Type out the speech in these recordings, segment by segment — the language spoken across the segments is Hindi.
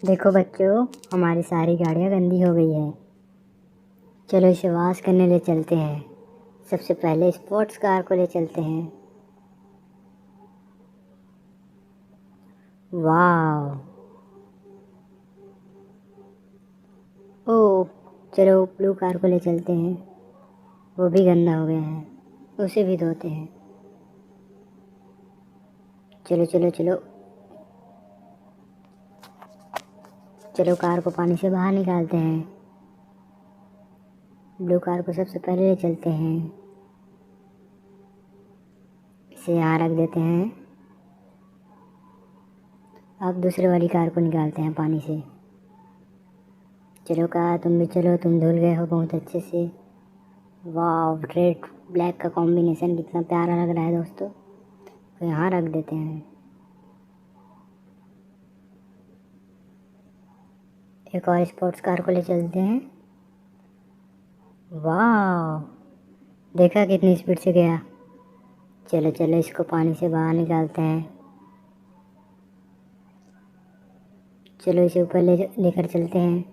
देखो बच्चों, हमारी सारी गाड़ियाँ गंदी हो गई है। चलो इसे वॉश करने ले चलते हैं। सबसे पहले स्पोर्ट्स कार को ले चलते हैं। वाह। ओ, चलो ब्लू कार को ले चलते हैं। वो भी गंदा हो गया है, उसे भी धोते हैं। चलो चलो चलो चलो कार को पानी से बाहर निकालते हैं। ब्लू कार को सबसे पहले ले चलते हैं। इसे यहाँ रख देते हैं। अब दूसरे वाली कार को निकालते हैं पानी से। चलो कार, तुम भी चलो, तुम धुल गए हो बहुत अच्छे से। वाह, रेड ब्लैक का कॉम्बिनेशन कितना प्यारा लग रहा है दोस्तों। तो यहाँ रख देते हैं। एक और स्पोर्ट्स कार को ले चलते हैं। वाह, देखा कितनी स्पीड से गया। चलो चलो इसको पानी से बाहर निकालते हैं। चलो इसे ऊपर लेकर चलते हैं।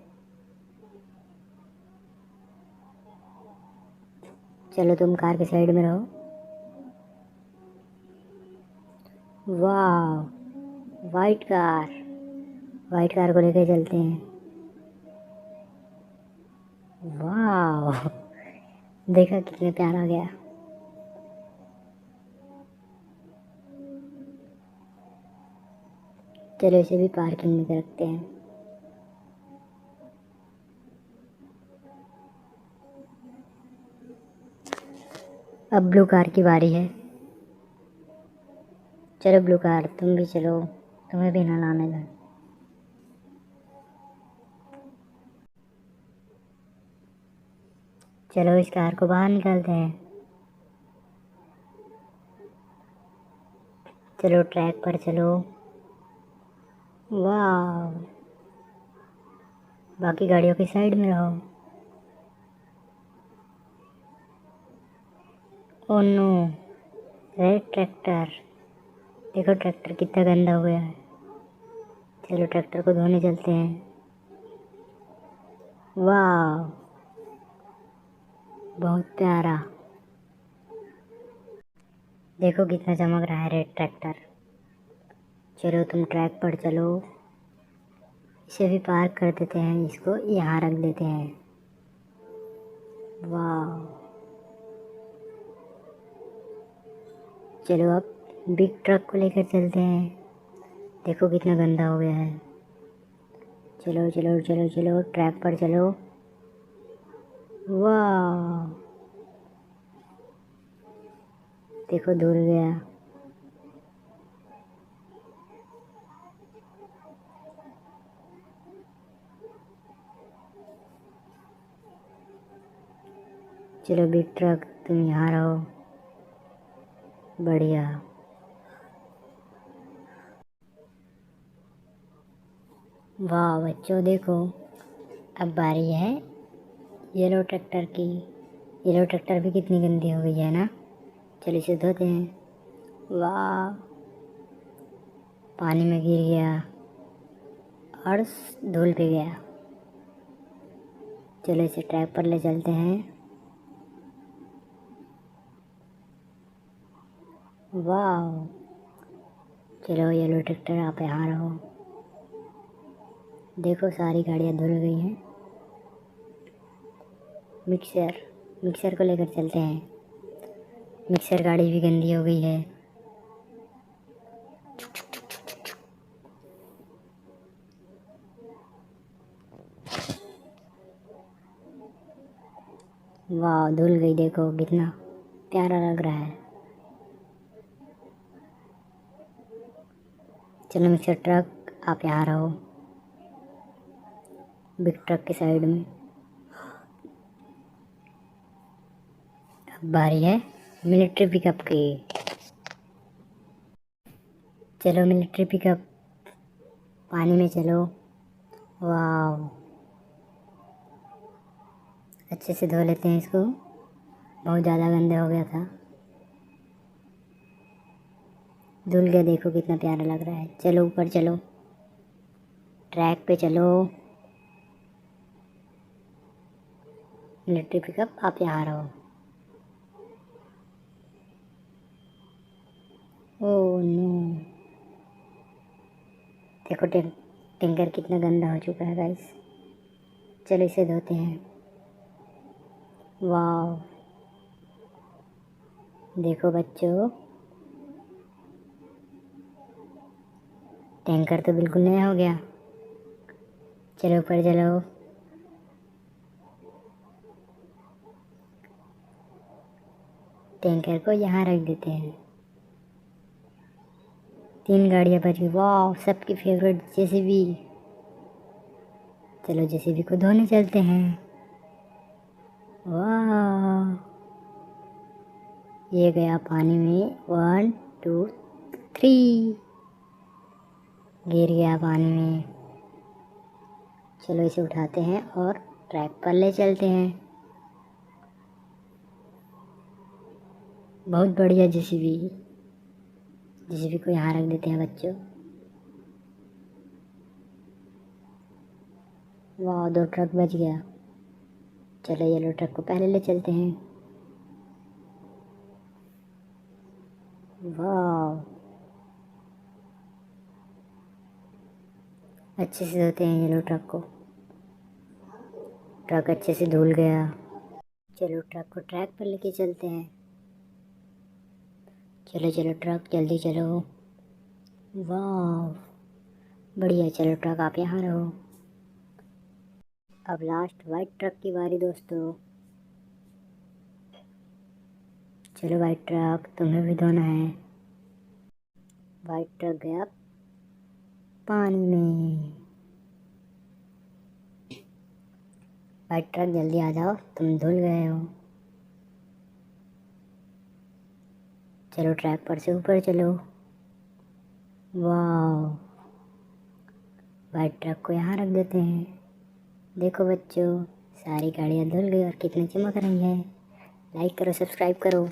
चलो तुम कार के साइड में रहो। वाह, वाइट कार। वाइट कार को लेकर चलते हैं। वाह, देखा कितने प्यारा गया। चलो इसे भी पार्किंग में रखते हैं। अब ब्लू कार की बारी है। चलो ब्लू कार, तुम भी चलो, तुम्हें भी नहलाने दो। चलो इस कार को बाहर निकालते हैं। चलो ट्रैक पर चलो। वाह, बाकी गाड़ियों की साइड में रहो। Oh no, red tractor. देखो ट्रैक्टर कितना गंदा हो गया है। चलो ट्रैक्टर को धोने चलते हैं। वाह, बहुत प्यारा। देखो कितना चमक रहा है रेड ट्रैक्टर। चलो तुम ट्रैक पर चलो। इसे भी पार्क कर देते हैं, इसको यहाँ रख देते हैं। वाह, चलो अब बिग ट्रक को लेकर चलते हैं। देखो कितना गंदा हो गया है। चलो चलो चलो चलो ट्रैक पर चलो। वाह, देखो धुल गया। चलो बिग ट्रक, तुम यहाँ रहो। बढ़िया। वाह बच्चों देखो, अब बारी है येलो ट्रैक्टर की। येलो ट्रैक्टर भी कितनी गंदी हो गई है ना। चलो इसे धोते हैं। वाह, पानी में गिर गया और धुल पे गया। चलो इसे ट्रैक पर ले चलते हैं। वाह, चलो येलो ट्रैक्टर आप यहाँ रहो। देखो सारी गाड़ियाँ धुल गई हैं। मिक्सर, मिक्सर को लेकर चलते हैं। मिक्सर गाड़ी भी गंदी हो गई है। वाह, धुल गई, देखो कितना प्यारा लग रहा है। चलो मिक्सर ट्रक आप यहाँ रहो, बिग ट्रक के साइड में। अब बारी है मिलिट्री पिकअप की। चलो मिलिट्री पिकअप, पानी में चलो। वाह, अच्छे से धो लेते हैं इसको, बहुत ज़्यादा गंदा हो गया था। धुल गया, देखो कितना प्यारा लग रहा है। चलो ऊपर चलो। ट्रैक पे चलो। मिलिट्री पिकअप आप यहाँ रहो। ओह नो, देखो टैंकर कितना गंदा हो चुका है गाइस। चलो इसे धोते हैं। वाह, देखो बच्चों, टैंकर तो बिल्कुल नया हो गया। चलो ऊपर चलो। टैंकर को यहाँ रख देते हैं। 3 गाड़ियाँ बच गई। वाह, सबकी फेवरेट जेसीबी। चलो जेसीबी को धोने चलते हैं। वाह, ये गया पानी में। 1 2 3, गिर गया पानी में। चलो इसे उठाते हैं और ट्रैक पर ले चलते हैं। बहुत बढ़िया जेसीबी। जेसीबी को यहाँ रख देते हैं बच्चों। वाह, 2 ट्रक बच गया। चलो येलो ट्रक को पहले ले चलते हैं। वाह, अच्छे से धोते हैं येलो ट्रक को। ट्रक अच्छे से धुल गया। चलो ट्रक को ट्रैक पर लेके चलते हैं। चलो चलो ट्रक जल्दी चलो। वाह, बढ़िया। चलो ट्रक आप यहाँ रहो। अब लास्ट वाइट ट्रक की बारी दोस्तों। चलो वाइट ट्रक, तुम्हें भी धोना है। वाइट ट्रक गया पानी में। वाइट ट्रक जल्दी आ जाओ, तुम धुल गए हो। चलो ट्रैक पर से ऊपर चलो। वाह, वाइट ट्रक को यहाँ रख देते हैं। देखो बच्चों, सारी गाड़ियाँ धुल गई और कितनी चमक रही है। लाइक करो, सब्सक्राइब करो।